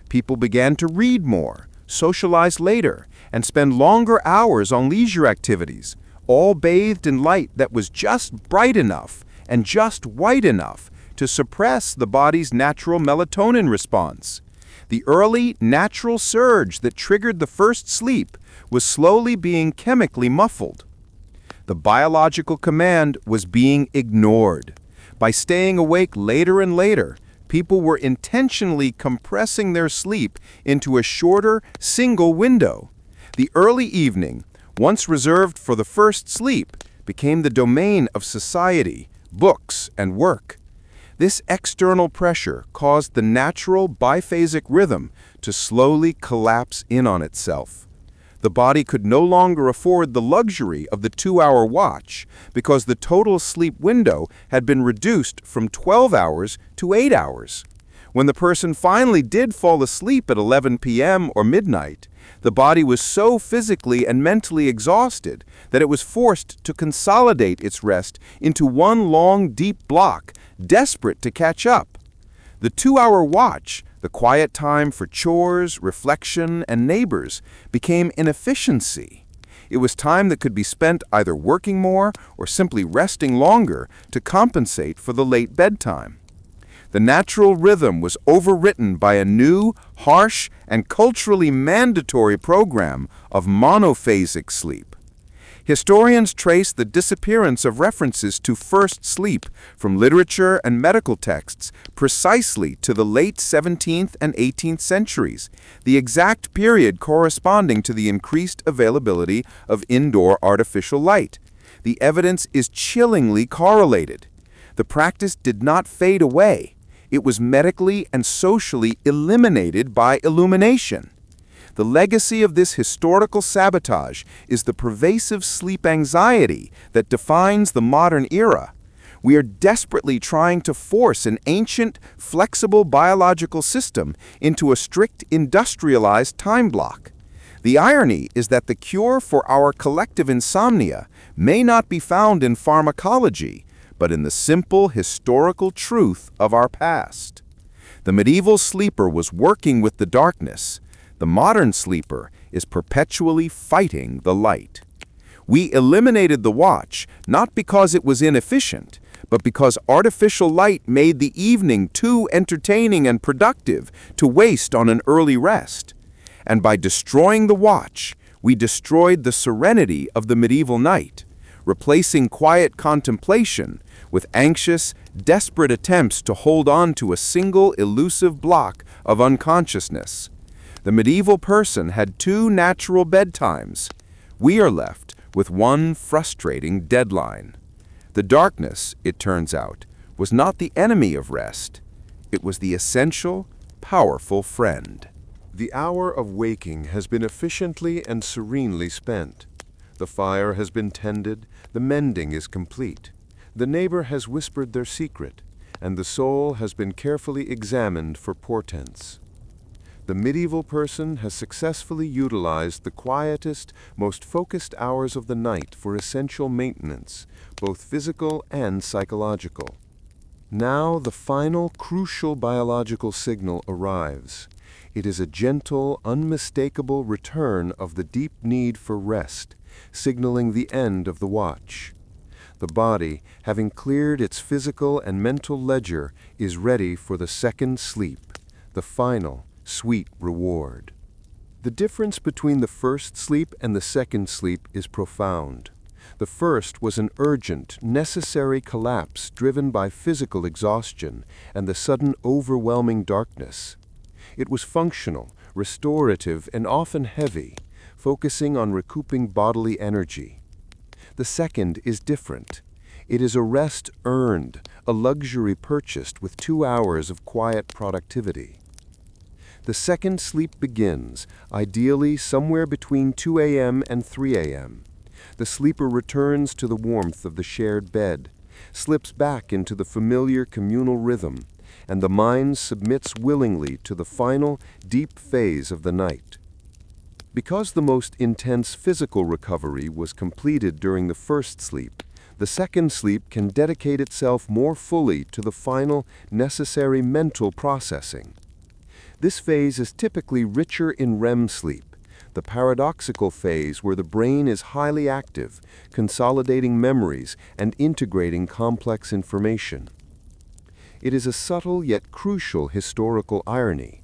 People began to read more, socialize later, and spend longer hours on leisure activities, all bathed in light that was just bright enough and just white enough to suppress the body's natural melatonin response. The early, natural surge that triggered the first sleep was slowly being chemically muffled. The biological command was being ignored. By staying awake later and later, people were intentionally compressing their sleep into a shorter, single window. The early evening, once reserved for the first sleep, became the domain of society, books, and work. This external pressure caused the natural biphasic rhythm to slowly collapse in on itself. The body could no longer afford the luxury of the 2-hour watch because the total sleep window had been reduced from 12 hours to 8 hours. When the person finally did fall asleep at 11 p.m. or midnight, the body was so physically and mentally exhausted that it was forced to consolidate its rest into one long, deep block, desperate to catch up. The 2-hour watch, the quiet time for chores, reflection, and neighbors, became an efficiency. It was time that could be spent either working more or simply resting longer to compensate for the late bedtime. The natural rhythm was overwritten by a new, harsh, and culturally mandatory program of monophasic sleep. Historians trace the disappearance of references to first sleep from literature and medical texts precisely to the late 17th and 18th centuries, the exact period corresponding to the increased availability of indoor artificial light. The evidence is chillingly correlated. The practice did not fade away. It was medically and socially eliminated by illumination. The legacy of this historical sabotage is the pervasive sleep anxiety that defines the modern era. We are desperately trying to force an ancient, flexible biological system into a strict industrialized time block. The irony is that the cure for our collective insomnia may not be found in pharmacology, but in the simple historical truth of our past. The medieval sleeper was working with the darkness. The modern sleeper is perpetually fighting the light. We eliminated the watch not because it was inefficient, but because artificial light made the evening too entertaining and productive to waste on an early rest. And by destroying the watch, we destroyed the serenity of the medieval night, replacing quiet contemplation with anxious, desperate attempts to hold on to a single elusive block of unconsciousness. The medieval person had two natural bedtimes. We are left with one frustrating deadline. The darkness, it turns out, was not the enemy of rest. It was the essential, powerful friend. The hour of waking has been efficiently and serenely spent. The fire has been tended, the mending is complete. The neighbor has whispered their secret, and the soul has been carefully examined for portents. The medieval person has successfully utilized the quietest, most focused hours of the night for essential maintenance, both physical and psychological. Now the final, crucial biological signal arrives. It is a gentle, unmistakable return of the deep need for rest, signaling the end of the watch. The body, having cleared its physical and mental ledger, is ready for the second sleep, the final, sweet reward. The difference between the first sleep and the second sleep is profound. The first was an urgent, necessary collapse driven by physical exhaustion and the sudden overwhelming darkness. It was functional, restorative, and often heavy, focusing on recouping bodily energy. The second is different. It is a rest earned, a luxury purchased with 2 hours of quiet productivity. The second sleep begins, ideally somewhere between 2 a.m. and 3 a.m. The sleeper returns to the warmth of the shared bed, slips back into the familiar communal rhythm, and the mind submits willingly to the final, deep phase of the night. Because the most intense physical recovery was completed during the first sleep, the second sleep can dedicate itself more fully to the final, necessary mental processing. This phase is typically richer in REM sleep, the paradoxical phase where the brain is highly active, consolidating memories and integrating complex information. It is a subtle yet crucial historical irony.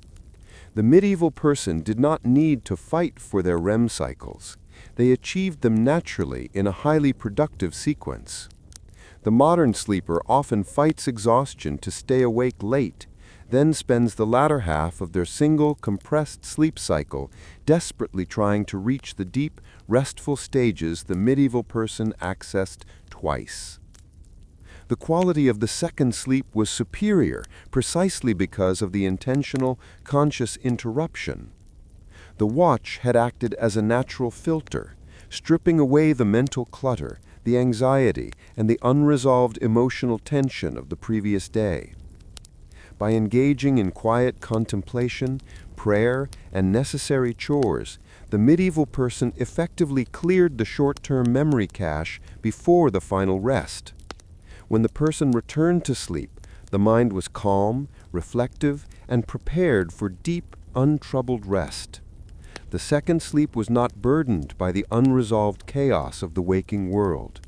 The medieval person did not need to fight for their REM cycles. They achieved them naturally in a highly productive sequence. The modern sleeper often fights exhaustion to stay awake late, then spends the latter half of their single, compressed sleep cycle desperately trying to reach the deep, restful stages the medieval person accessed twice. The quality of the second sleep was superior precisely because of the intentional, conscious interruption. The watch had acted as a natural filter, stripping away the mental clutter, the anxiety, and the unresolved emotional tension of the previous day. By engaging in quiet contemplation, prayer, and necessary chores, the medieval person effectively cleared the short-term memory cache before the final rest. When the person returned to sleep, the mind was calm, reflective, and prepared for deep, untroubled rest. The second sleep was not burdened by the unresolved chaos of the waking world.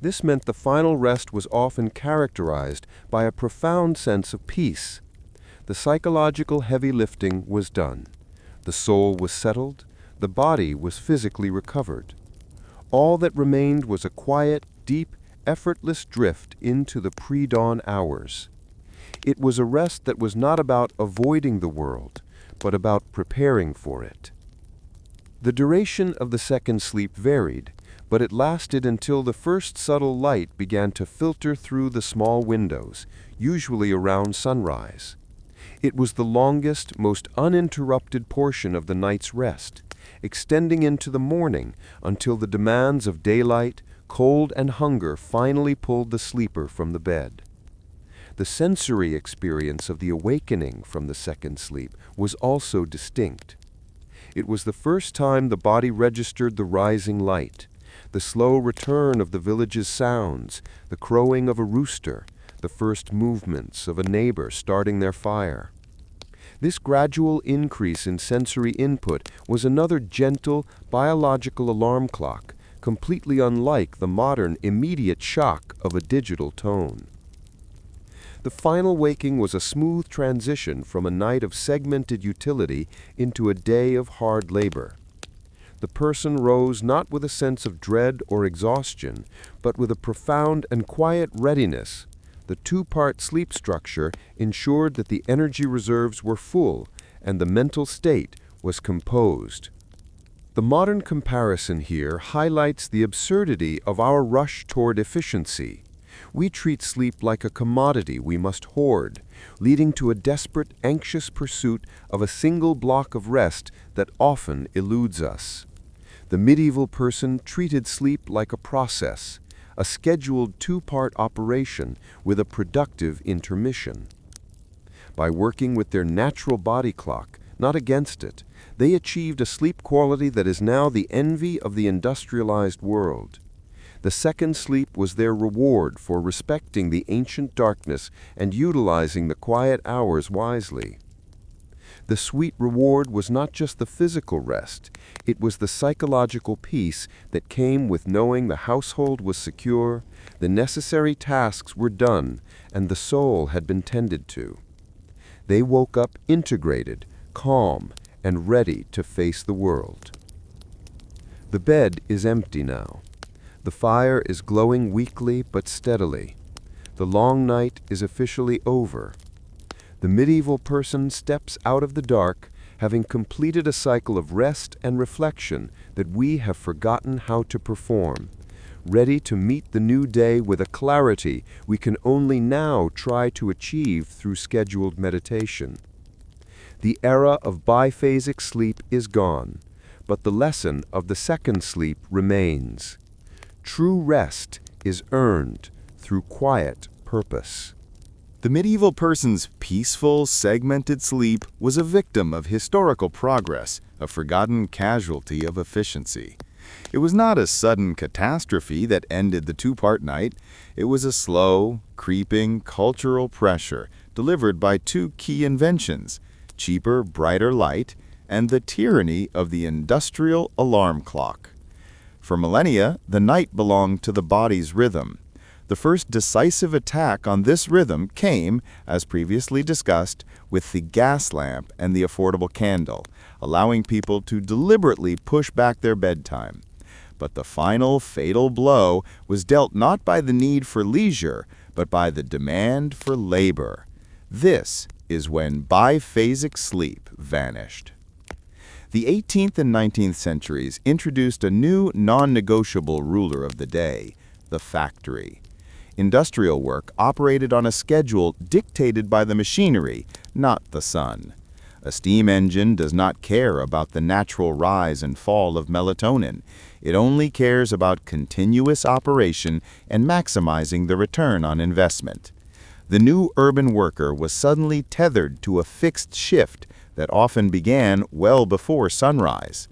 This meant the final rest was often characterized by a profound sense of peace. The psychological heavy lifting was done. The soul was settled. The body was physically recovered. All that remained was a quiet, deep, effortless drift into the pre-dawn hours. It was a rest that was not about avoiding the world, but about preparing for it. The duration of the second sleep varied, but it lasted until the first subtle light began to filter through the small windows, usually around sunrise. It was the longest, most uninterrupted portion of the night's rest, extending into the morning until the demands of daylight, cold and hunger finally pulled the sleeper from the bed. The sensory experience of the awakening from the second sleep was also distinct. It was the first time the body registered the rising light, the slow return of the village's sounds, the crowing of a rooster, the first movements of a neighbor starting their fire. This gradual increase in sensory input was another gentle, biological alarm clock, completely unlike the modern immediate shock of a digital tone. The final waking was a smooth transition from a night of segmented utility into a day of hard labor. The person rose not with a sense of dread or exhaustion, but with a profound and quiet readiness. The two-part sleep structure ensured that the energy reserves were full and the mental state was composed. The modern comparison here highlights the absurdity of our rush toward efficiency. We treat sleep like a commodity we must hoard, leading to a desperate, anxious pursuit of a single block of rest that often eludes us. The medieval person treated sleep like a process, a scheduled two-part operation with a productive intermission. By working with their natural body clock, not against it, they achieved a sleep quality that is now the envy of the industrialized world. The second sleep was their reward for respecting the ancient darkness and utilizing the quiet hours wisely. The sweet reward was not just the physical rest, it was the psychological peace that came with knowing the household was secure, the necessary tasks were done, and the soul had been tended to. They woke up integrated, calm, and ready to face the world. The bed is empty now. The fire is glowing weakly but steadily. The long night is officially over. The medieval person steps out of the dark, having completed a cycle of rest and reflection that we have forgotten how to perform, ready to meet the new day with a clarity we can only now try to achieve through scheduled meditation. The era of biphasic sleep is gone, but the lesson of the second sleep remains. True rest is earned through quiet purpose. The medieval person's peaceful, segmented sleep was a victim of historical progress, a forgotten casualty of efficiency. It was not a sudden catastrophe that ended the two-part night. It was a slow, creeping cultural pressure delivered by two key inventions: cheaper, brighter light, and the tyranny of the industrial alarm clock. For millennia, the night belonged to the body's rhythm. The first decisive attack on this rhythm came, as previously discussed, with the gas lamp and the affordable candle, allowing people to deliberately push back their bedtime. But the final fatal blow was dealt not by the need for leisure, but by the demand for labor. This is when biphasic sleep vanished. The 18th and 19th centuries introduced a new non-negotiable ruler of the day, the factory. Industrial work operated on a schedule dictated by the machinery, not the sun. A steam engine does not care about the natural rise and fall of melatonin. It only cares about continuous operation and maximizing the return on investment. The new urban worker was suddenly tethered to a fixed shift that often began well before sunrise.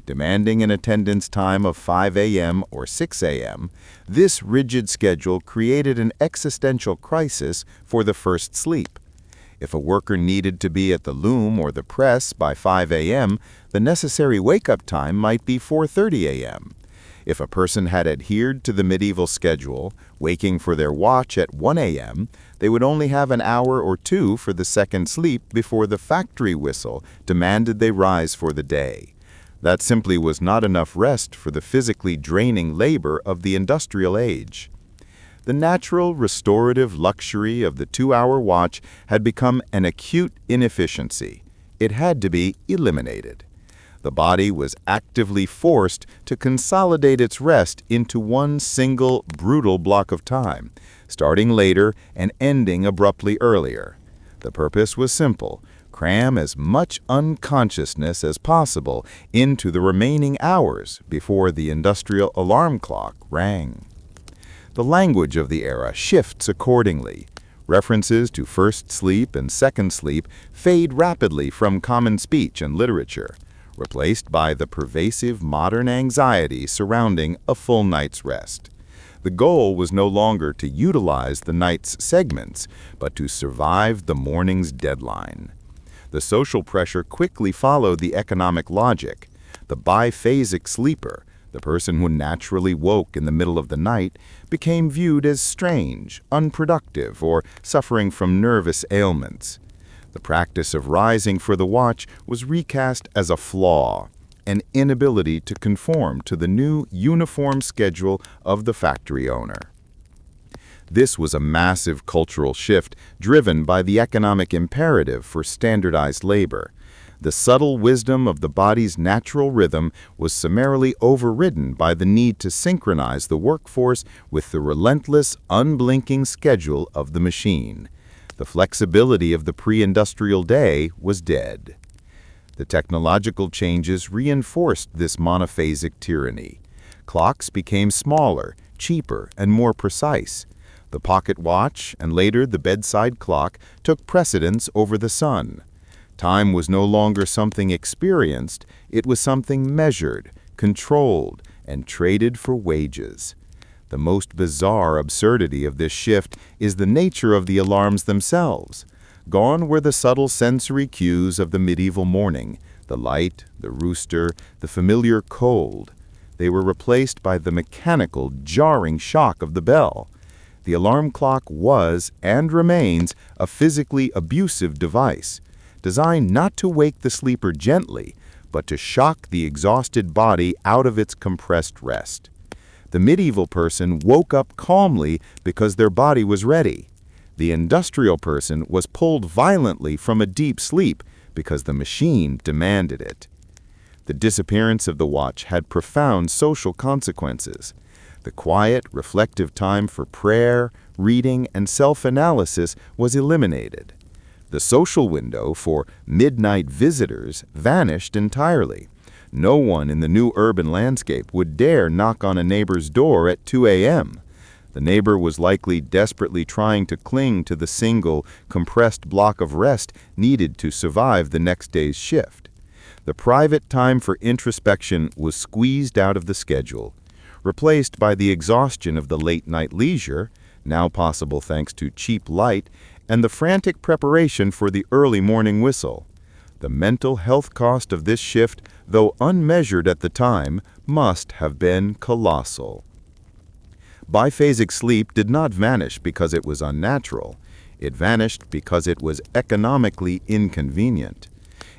Demanding an attendance time of 5 a.m. or 6 a.m., this rigid schedule created an existential crisis for the first sleep. If a worker needed to be at the loom or the press by 5 a.m., the necessary wake-up time might be 4:30 a.m. If a person had adhered to the medieval schedule, waking for their watch at 1 a.m., they would only have an hour or two for the second sleep before the factory whistle demanded they rise for the day. That simply was not enough rest for the physically draining labor of the industrial age. The natural, restorative luxury of the 2-hour watch had become an acute inefficiency. It had to be eliminated. The body was actively forced to consolidate its rest into one single, brutal block of time, starting later and ending abruptly earlier. The purpose was simple: cram as much unconsciousness as possible into the remaining hours before the industrial alarm clock rang. The language of the era shifts accordingly. References to first sleep and second sleep fade rapidly from common speech and literature, replaced by the pervasive modern anxiety surrounding a full night's rest. The goal was no longer to utilize the night's segments, but to survive the morning's deadline. The social pressure quickly followed the economic logic. The biphasic sleeper, the person who naturally woke in the middle of the night, became viewed as strange, unproductive, or suffering from nervous ailments. The practice of rising for the watch was recast as a flaw, an inability to conform to the new uniform schedule of the factory owner. This was a massive cultural shift driven by the economic imperative for standardized labor. The subtle wisdom of the body's natural rhythm was summarily overridden by the need to synchronize the workforce with the relentless, unblinking schedule of the machine. The flexibility of the pre-industrial day was dead. The technological changes reinforced this monophasic tyranny. Clocks became smaller, cheaper, and more precise. The pocket watch, and later the bedside clock, took precedence over the sun. Time was no longer something experienced, it was something measured, controlled, and traded for wages. The most bizarre absurdity of this shift is the nature of the alarms themselves. Gone were the subtle sensory cues of the medieval morning, the light, the rooster, the familiar cold. They were replaced by the mechanical, jarring shock of the bell. The alarm clock was, and remains, a physically abusive device, designed not to wake the sleeper gently, but to shock the exhausted body out of its compressed rest. The medieval person woke up calmly because their body was ready. The industrial person was pulled violently from a deep sleep because the machine demanded it. The disappearance of the watch had profound social consequences. The quiet, reflective time for prayer, reading, and self-analysis was eliminated. The social window for midnight visitors vanished entirely. No one in the new urban landscape would dare knock on a neighbor's door at 2 a.m. The neighbor was likely desperately trying to cling to the single, compressed block of rest needed to survive the next day's shift. The private time for introspection was squeezed out of the schedule, replaced by the exhaustion of the late-night leisure, now possible thanks to cheap light, and the frantic preparation for the early morning whistle. The mental health cost of this shift, though unmeasured at the time, must have been colossal. Biphasic sleep did not vanish because it was unnatural. It vanished because it was economically inconvenient.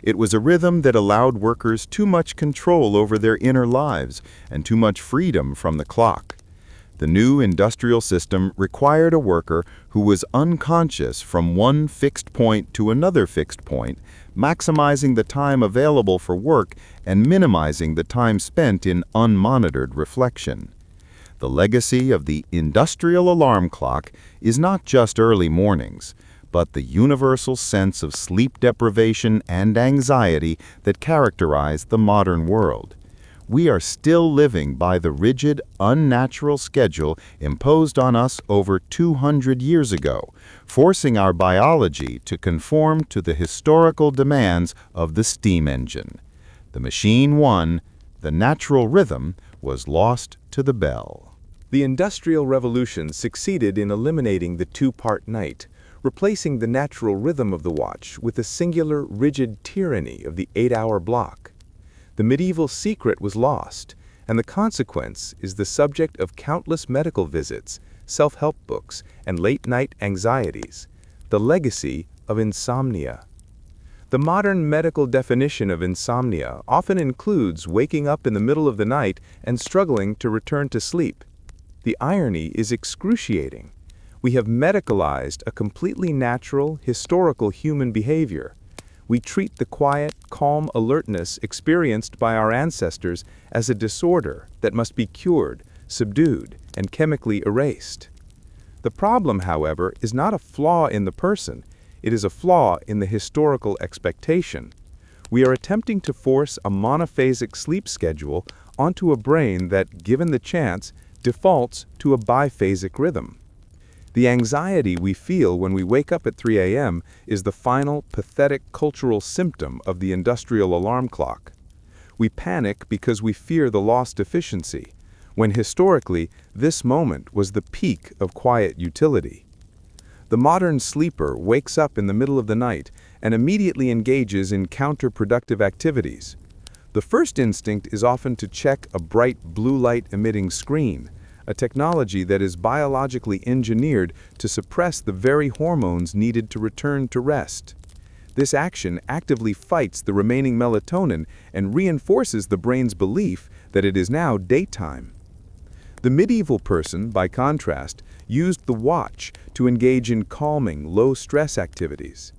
It was a rhythm that allowed workers too much control over their inner lives and too much freedom from the clock. The new industrial system required a worker who was unconscious from one fixed point to another fixed point, maximizing the time available for work and minimizing the time spent in unmonitored reflection. The legacy of the industrial alarm clock is not just early mornings, but the universal sense of sleep deprivation and anxiety that characterize the modern world. We are still living by the rigid, unnatural schedule imposed on us over 200 years ago, forcing our biology to conform to the historical demands of the steam engine. The machine won, the natural rhythm was lost to the bell. The Industrial Revolution succeeded in eliminating the two-part night, replacing the natural rhythm of the watch with the singular, rigid tyranny of the 8-hour block. The medieval secret was lost, and the consequence is the subject of countless medical visits, self-help books, and late-night anxieties, the legacy of insomnia. The modern medical definition of insomnia often includes waking up in the middle of the night and struggling to return to sleep. The irony is excruciating. We have medicalized a completely natural, historical human behavior. We treat the quiet, calm alertness experienced by our ancestors as a disorder that must be cured, subdued, and chemically erased. The problem, however, is not a flaw in the person. It is a flaw in the historical expectation. We are attempting to force a monophasic sleep schedule onto a brain that, given the chance, defaults to a biphasic rhythm. The anxiety we feel when we wake up at 3 a.m. is the final, pathetic cultural symptom of the industrial alarm clock. We panic because we fear the lost efficiency, when historically, this moment was the peak of quiet utility. The modern sleeper wakes up in the middle of the night and immediately engages in counterproductive activities. The first instinct is often to check a bright blue light emitting screen, a technology that is biologically engineered to suppress the very hormones needed to return to rest. This action actively fights the remaining melatonin and reinforces the brain's belief that it is now daytime. The medieval person, by contrast, used the watch to engage in calming, low-stress activities.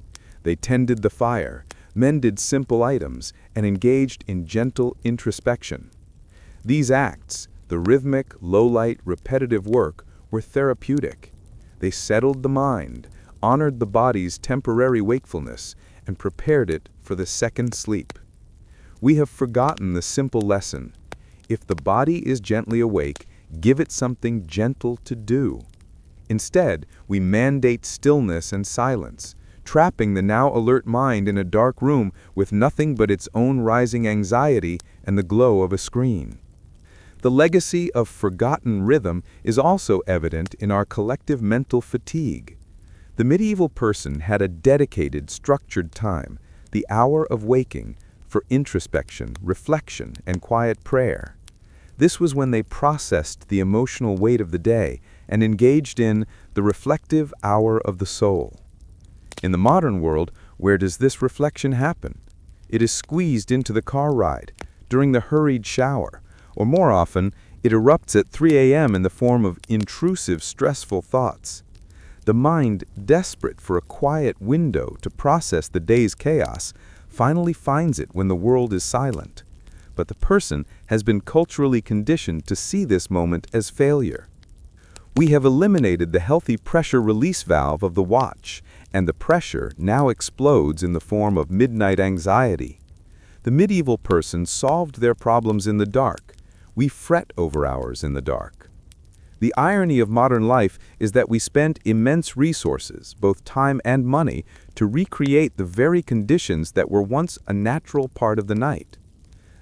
They tended the fire, mended simple items, and engaged in gentle introspection. These acts, the rhythmic, low-light, repetitive work, were therapeutic. They settled the mind, honored the body's temporary wakefulness, and prepared it for the second sleep. We have forgotten the simple lesson. If the body is gently awake, give it something gentle to do. Instead, we mandate stillness and silence, trapping the now alert mind in a dark room with nothing but its own rising anxiety and the glow of a screen. The legacy of forgotten rhythm is also evident in our collective mental fatigue. The medieval person had a dedicated, structured time, the hour of waking, for introspection, reflection, and quiet prayer. This was when they processed the emotional weight of the day and engaged in the reflective hour of the soul. In the modern world, where does this reflection happen? It is squeezed into the car ride, during the hurried shower, or more often, it erupts at 3 a.m. in the form of intrusive, stressful thoughts. The mind, desperate for a quiet window to process the day's chaos, finally finds it when the world is silent. But the person has been culturally conditioned to see this moment as failure. We have eliminated the healthy pressure release valve of the watch, and the pressure now explodes in the form of midnight anxiety. The medieval person solved their problems in the dark. We fret over ours in the dark. The irony of modern life is that we spend immense resources, both time and money, to recreate the very conditions that were once a natural part of the night.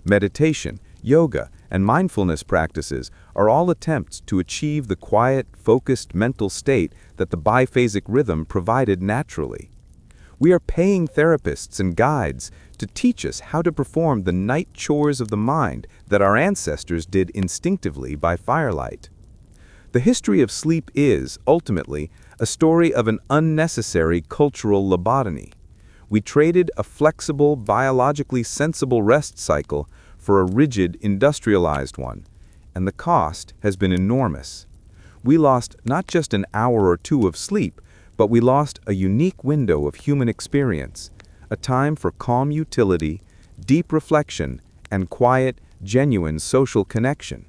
Meditation, yoga, and mindfulness practices are all attempts to achieve the quiet, focused mental state that the biphasic rhythm provided naturally. We are paying therapists and guides to teach us how to perform the night chores of the mind that our ancestors did instinctively by firelight. The history of sleep is, ultimately, a story of an unnecessary cultural lobotomy. We traded a flexible, biologically sensible rest cycle for a rigid, industrialized one, and the cost has been enormous. We lost not just an hour or two of sleep, but we lost a unique window of human experience, a time for calm utility, deep reflection, and quiet, genuine social connection.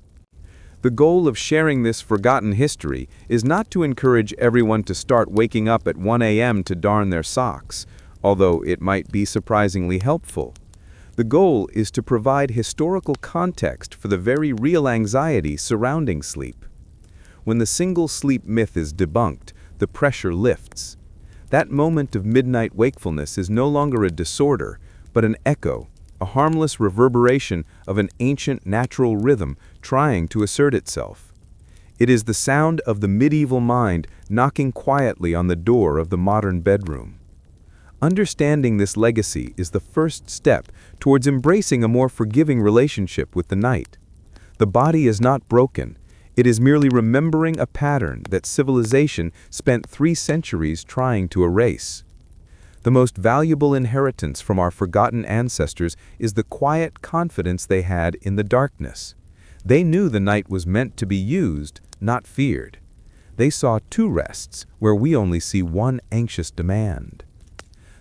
The goal of sharing this forgotten history is not to encourage everyone to start waking up at 1 a.m. to darn their socks, although it might be surprisingly helpful. The goal is to provide historical context for the very real anxiety surrounding sleep. When the single sleep myth is debunked, the pressure lifts. That moment of midnight wakefulness is no longer a disorder, but an echo, a harmless reverberation of an ancient natural rhythm trying to assert itself. It is the sound of the medieval mind knocking quietly on the door of the modern bedroom. Understanding this legacy is the first step towards embracing a more forgiving relationship with the night. The body is not broken. It is merely remembering a pattern that civilization spent 3 centuries trying to erase. The most valuable inheritance from our forgotten ancestors is the quiet confidence they had in the darkness. They knew the night was meant to be used, not feared. They saw 2 rests where we only see 1 anxious demand.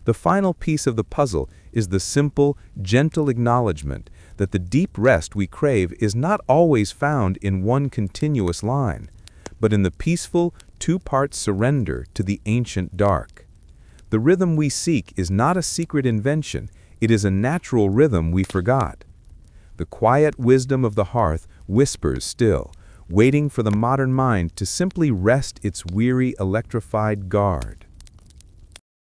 The final piece of the puzzle is the simple, gentle acknowledgement that the deep rest we crave is not always found in one continuous line, but in the peaceful, 2-part surrender to the ancient dark. The rhythm we seek is not a secret invention, it is a natural rhythm we forgot. The quiet wisdom of the hearth whispers still, waiting for the modern mind to simply rest its weary, electrified guard.